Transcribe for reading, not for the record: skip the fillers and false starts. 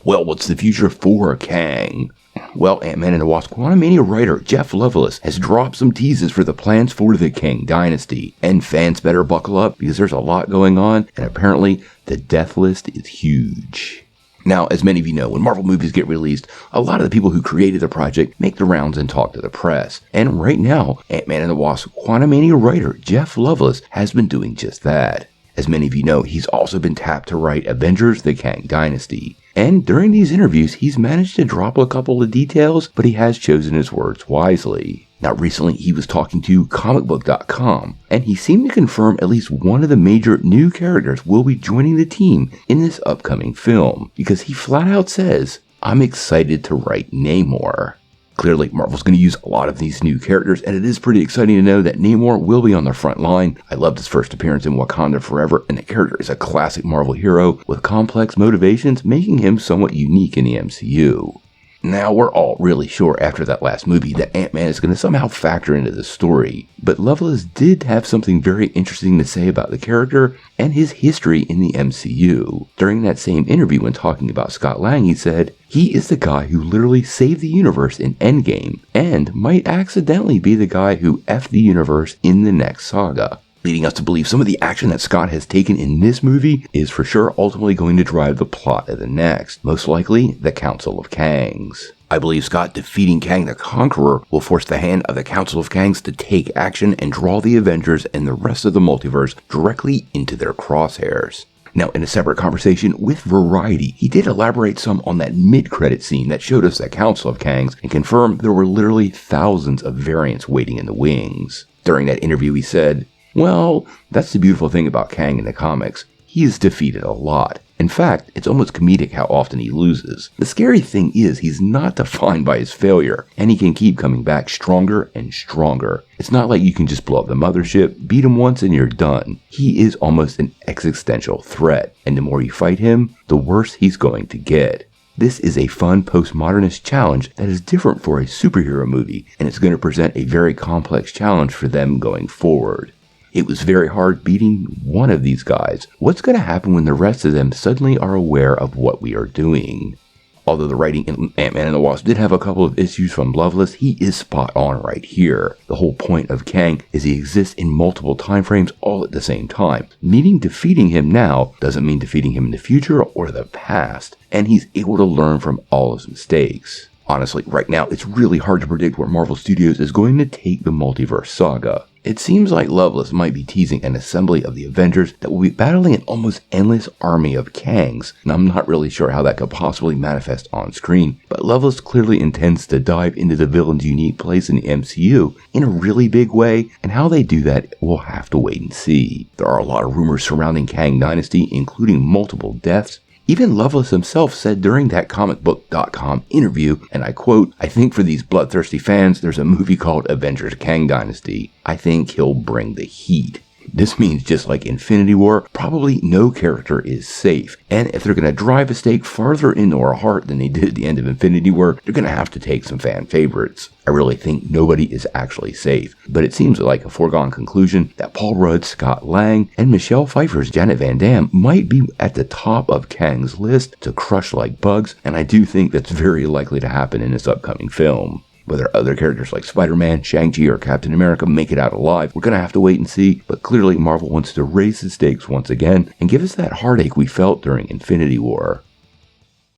Well, what's the future for Kang? Well, Ant-Man and the Wasp Quantumania writer Jeff Loveless has dropped some teases for the plans for the Kang Dynasty, and fans better buckle up because there's a lot going on, and apparently the death list is huge. Now, as many of you know, when Marvel movies get released, a lot of the people who created the project make the rounds and talk to the press. And right now, Ant-Man and the Wasp Quantumania writer Jeff Loveless has been doing just that. As many of you know, he's also been tapped to write Avengers Kang Dynasty. And during these interviews, he's managed to drop a couple of details, but he has chosen his words wisely. Now, recently he was talking to comicbook.com, and he seemed to confirm at least one of the major new characters will be joining the team in this upcoming film, because he flat out says, "I'm excited to write Namor." Clearly, Marvel's going to use a lot of these new characters, and it is pretty exciting to know that Namor will be on the front line. I loved his first appearance in Wakanda Forever, and the character is a classic Marvel hero with complex motivations, making him somewhat unique in the MCU. Now, we're all really sure after that last movie that Ant-Man is going to somehow factor into the story, but Loveless did have something very interesting to say about the character and his history in the MCU. During that same interview when talking about Scott Lang, he said, "He is the guy who literally saved the universe in Endgame, and might accidentally be the guy who effed the universe in the next saga." Leading us to believe some of the action that Scott has taken in this movie is for sure ultimately going to drive the plot of the next, most likely the Council of Kangs. I believe Scott defeating Kang the Conqueror will force the hand of the Council of Kangs to take action and draw the Avengers and the rest of the multiverse directly into their crosshairs. Now, in a separate conversation with Variety, he did elaborate some on that mid-credit scene that showed us the Council of Kangs and confirmed there were literally thousands of variants waiting in the wings. During that interview, he said, "Well, that's the beautiful thing about Kang in the comics. He is defeated a lot. In fact, it's almost comedic how often he loses. The scary thing is he's not defined by his failure, and he can keep coming back stronger and stronger. It's not like you can just blow up the mothership, beat him once and you're done. He is almost an existential threat, and the more you fight him, the worse he's going to get. This is a fun postmodernist challenge that is different for a superhero movie, and it's going to present a very complex challenge for them going forward. It was very hard beating one of these guys. What's going to happen when the rest of them suddenly are aware of what we are doing?" Although the writing in Ant-Man and the Wasp did have a couple of issues from Loveless, he is spot on right here. The whole point of Kang is he exists in multiple time frames all at the same time. Meaning defeating him now doesn't mean defeating him in the future or the past, and he's able to learn from all his mistakes. Honestly, right now, it's really hard to predict where Marvel Studios is going to take the multiverse saga. It seems like Loveless might be teasing an assembly of the Avengers that will be battling an almost endless army of Kangs, and I'm not really sure how that could possibly manifest on screen, but Loveless clearly intends to dive into the villain's unique place in the MCU in a really big way, and how they do that, we'll have to wait and see. There are a lot of rumors surrounding Kang Dynasty, including multiple deaths. Even Loveless himself said during that comicbook.com interview, and I quote, "I think for these bloodthirsty fans, there's a movie called Avengers Kang Dynasty. I think he'll bring the heat." This means just like Infinity War, probably no character is safe. And if they're going to drive a stake farther into our heart than they did at the end of Infinity War, they're going to have to take some fan favorites. I really think nobody is actually safe, but it seems like a foregone conclusion that Paul Rudd's Scott Lang and Michelle Pfeiffer's Janet Van Damme might be at the top of Kang's list to crush like bugs, and I do think that's very likely to happen in this upcoming film. Whether other characters like Spider-Man, Shang-Chi, or Captain America make it out alive, we're going to have to wait and see, but clearly Marvel wants to raise the stakes once again and give us that heartache we felt during Infinity War.